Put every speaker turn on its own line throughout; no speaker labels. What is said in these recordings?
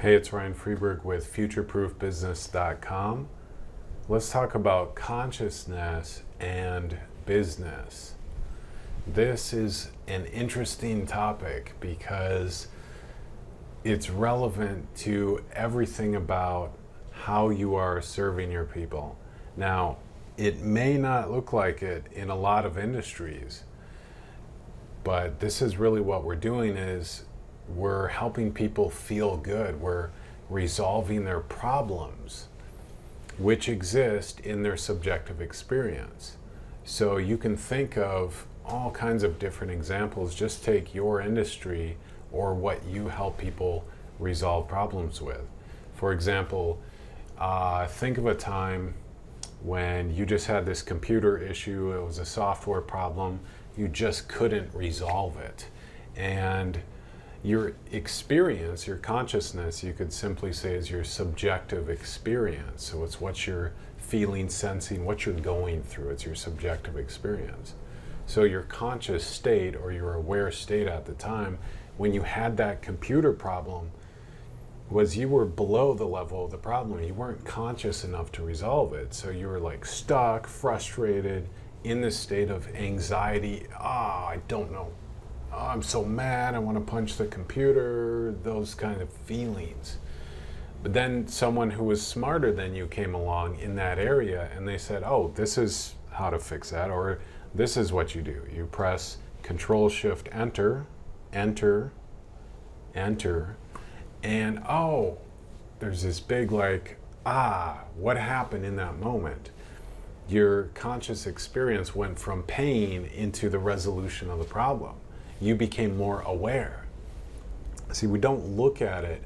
Hey, it's Ryan Freeberg with futureproofbusiness.com. Let's talk about consciousness and business. This is an interesting topic because it's relevant to everything about how you are serving your people. Now, it may not look like it in a lot of industries, but this is really what we're doing is we're helping people feel good. We're resolving their problems, which exist in their subjective experience. So you can think of all kinds of different examples. Just take your industry or what you help people resolve problems with. For example, think of a time when you just had this computer issue. It was a software problem. You just couldn't resolve it. And your experience, your consciousness, you could simply say is your subjective experience. So it's what you're feeling, sensing, what you're going through. It's your subjective experience. So your conscious state or your aware state at the time when you had that computer problem was you were below the level of the problem. You weren't conscious enough to resolve it. So you were like stuck, frustrated, in this state of anxiety. I don't know. I'm so mad, I want to punch the computer, those kind of feelings. But then someone who was smarter than you came along in that area and they said, oh, this is how to fix that, or this is what you do. You press Control Shift Enter, Enter, Enter, and there's this big what happened in that moment? Your conscious experience went from pain into the resolution of the problem. You became more aware. See, we don't look at it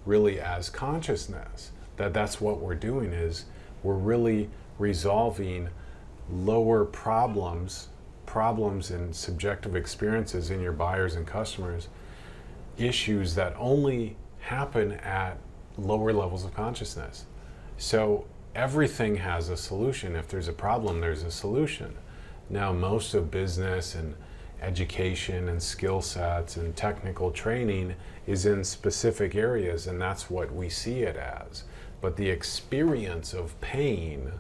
really as consciousness. That's what we're doing is we're really resolving lower problems and subjective experiences in your buyers and customers, issues that only happen at lower levels of consciousness. So everything has a solution. If there's a problem, there's a solution. Now, most of business and education and skill sets and technical training is in specific areas, and that's what we see it as. But the experience of pain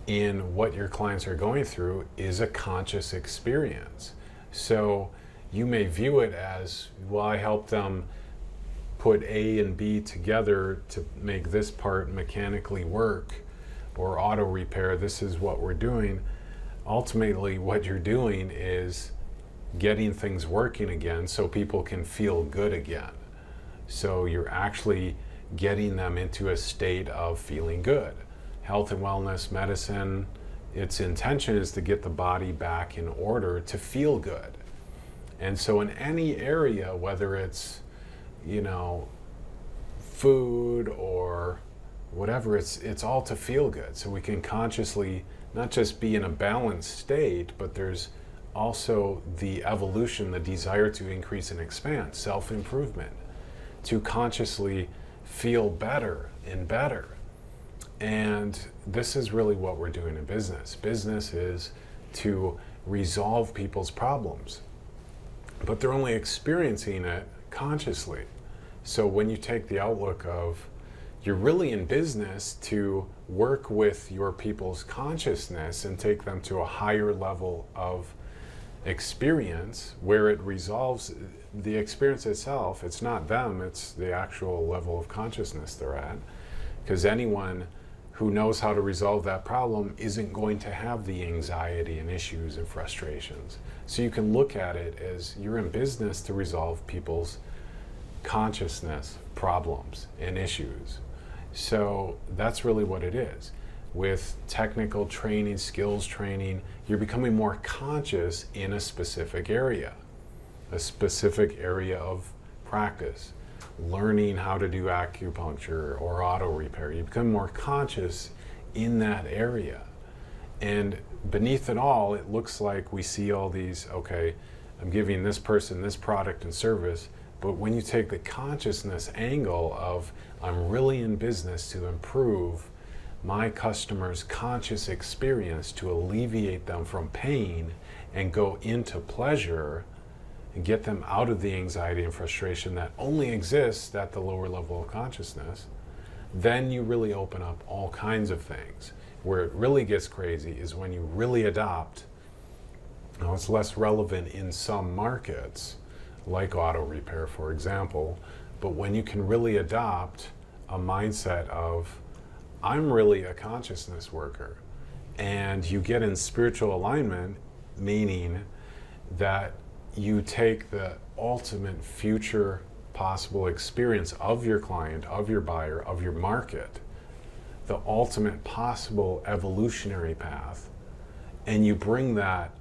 in what your clients are going through is a conscious experience. So you may view it as, well, I helped them put A and B together to make this part mechanically work, or auto repair. This is what we're doing. Ultimately, what you're doing is getting things working again so people can feel good again. So you're actually getting them into a state of feeling good. Health and wellness medicine, its intention is to get the body back in order to feel good. And so in any area, whether it's, food or whatever, it's all to feel good. So we can consciously not just be in a balanced state, but there's also the evolution, the desire to increase and expand, self-improvement, to consciously feel better and better. And this is really what we're doing in business. Business is to resolve people's problems, but they're only experiencing it consciously. So when you take the outlook of you're really in business to work with your people's consciousness and take them to a higher level of experience where it resolves the experience itself. It's not them, it's the actual level of consciousness they're at. Because anyone who knows how to resolve that problem isn't going to have the anxiety and issues and frustrations. So you can look at it as you're in business to resolve people's consciousness problems and issues. So that's really what it is. With technical training, skills training, you're becoming more conscious in a specific area of practice. Learning how to do acupuncture or auto repair, you become more conscious in that area. And beneath it all, it looks like we see all these, okay, I'm giving this person this product and service, but when you take the consciousness angle of I'm really in business to improve my customers' conscious experience, to alleviate them from pain and go into pleasure, and get them out of the anxiety and frustration that only exists at the lower level of consciousness, then you really open up all kinds of things. Where it really gets crazy is when you really adopt, now it's less relevant in some markets, like auto repair, for example, but when you can really adopt a mindset of, I'm really a consciousness worker, and you get in spiritual alignment, meaning that you take the ultimate future possible experience of your client, of your buyer, of your market, the ultimate possible evolutionary path, and you bring that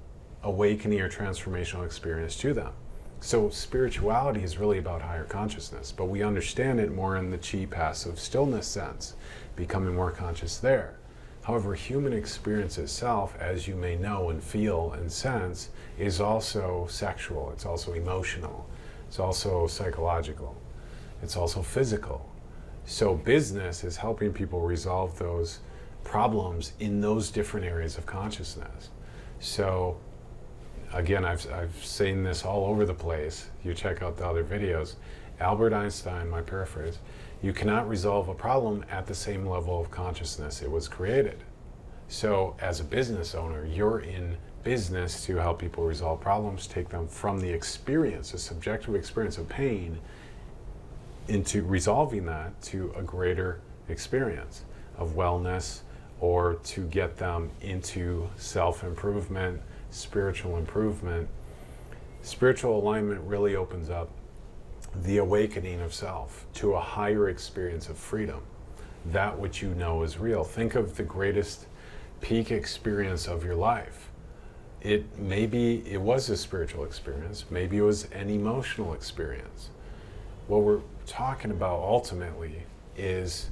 awakening or transformational experience to them. So spirituality is really about higher consciousness, but we understand it more in the chi passive stillness sense, becoming more conscious there. However, human experience itself, as you may know and feel and sense, is also sexual, it's also emotional, it's also psychological, it's also physical. So business is helping people resolve those problems in those different areas of consciousness. So again, I've seen this all over the place. You check out the other videos. Albert Einstein, my paraphrase, you cannot resolve a problem at the same level of consciousness it was created. So as a business owner, you're in business to help people resolve problems, take them from the experience, a subjective experience of pain, into resolving that to a greater experience of wellness, or to get them into self-improvement, spiritual improvement. Spiritual alignment really opens up the awakening of self to a higher experience of freedom, that which you know is real. Think of the greatest peak experience of your life. Maybe it was a spiritual experience, maybe it was an emotional experience. What we're talking about ultimately is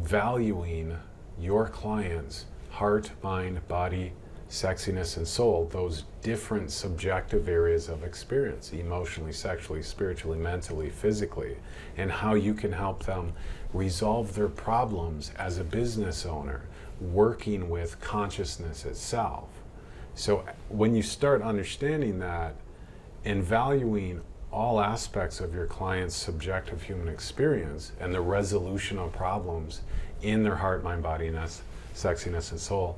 valuing your client's heart, mind, body, sexiness, and soul, those different subjective areas of experience, emotionally, sexually, spiritually, mentally, physically, and how you can help them resolve their problems as a business owner, working with consciousness itself. So when you start understanding that and valuing all aspects of your client's subjective human experience and the resolution of problems in their heart, mind, body, and sexiness, and soul,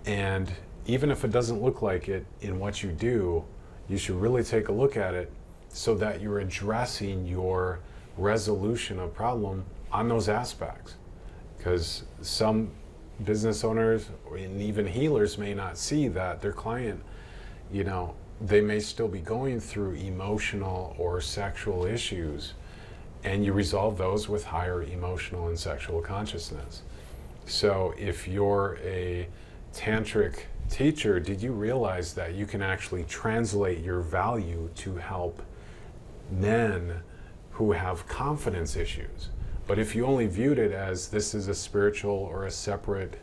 and even if it doesn't look like it in what you do, you should really take a look at it so that you're addressing your resolution of problem on those aspects. Because some business owners and even healers may not see that their client, they may still be going through emotional or sexual issues, and you resolve those with higher emotional and sexual consciousness. So if you're a tantric teacher, did you realize that you can actually translate your value to help men who have confidence issues? But if you only viewed it as this is a spiritual or a separate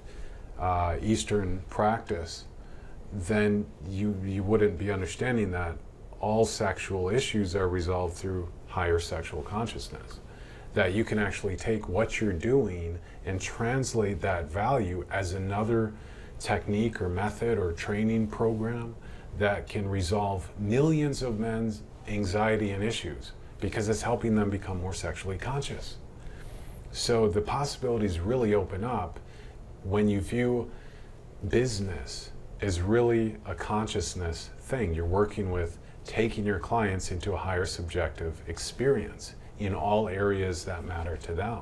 Eastern practice, then you wouldn't be understanding that all sexual issues are resolved through higher sexual consciousness. That you can actually take what you're doing and translate that value as another technique or method or training program that can resolve millions of men's anxiety and issues, because it's helping them become more sexually conscious. So the possibilities really open up when you view business as really a consciousness thing. You're working with taking your clients into a higher subjective experience in all areas that matter to them.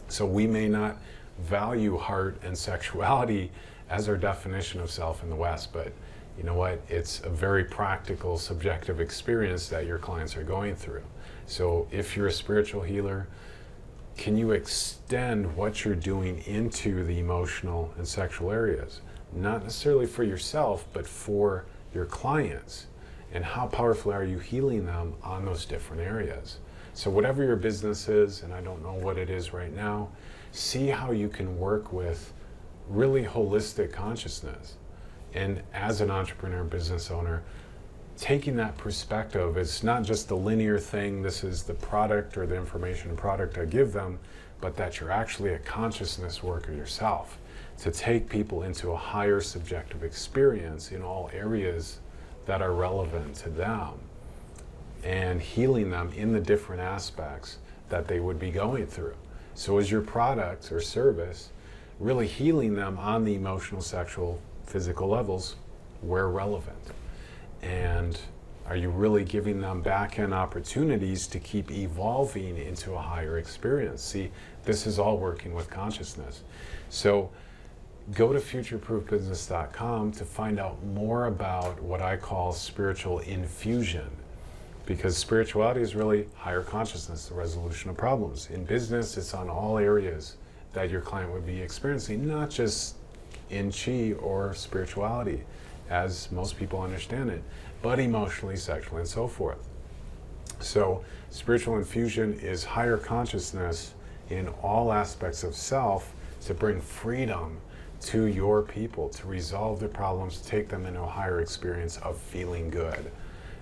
So we may not value heart and sexuality as our definition of self in the West, but you know what? It's a very practical, subjective experience that your clients are going through. So if you're a spiritual healer, can you extend what you're doing into the emotional and sexual areas? Not necessarily for yourself, but for your clients. And how powerful are you healing them on those different areas? So whatever your business is, and I don't know what it is right now, see how you can work with really holistic consciousness. And as an entrepreneur, business owner, taking that perspective, it's not just the linear thing, this is the product or the information and product I give them, but that you're actually a consciousness worker yourself, to take people into a higher subjective experience in all areas that are relevant to them. and healing them in the different aspects that they would be going through. So is your product or service really healing them on the emotional, sexual, physical levels where relevant? And are you really giving them back-end opportunities to keep evolving into a higher experience? See, this is all working with consciousness. So go to futureproofbusiness.com to find out more about what I call spiritual infusion, because spirituality is really higher consciousness, the resolution of problems. In business, it's on all areas that your client would be experiencing, not just in chi or spirituality, as most people understand it, but emotionally, sexually, and so forth. So spiritual infusion is higher consciousness in all aspects of self to bring freedom to your people, to resolve their problems, to take them into a higher experience of feeling good.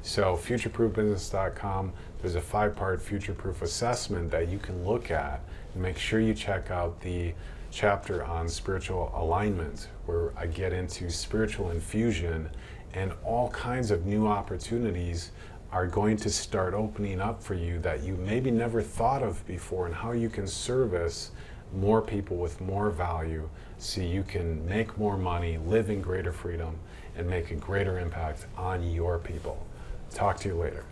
So futureproofbusiness.com, there's a 5-part future-proof assessment that you can look at, and make sure you check out the chapter on spiritual alignment, where I get into spiritual infusion, and all kinds of new opportunities are going to start opening up for you that you maybe never thought of before, and how you can service more people with more value so you can make more money, live in greater freedom, and make a greater impact on your people. Talk to you later.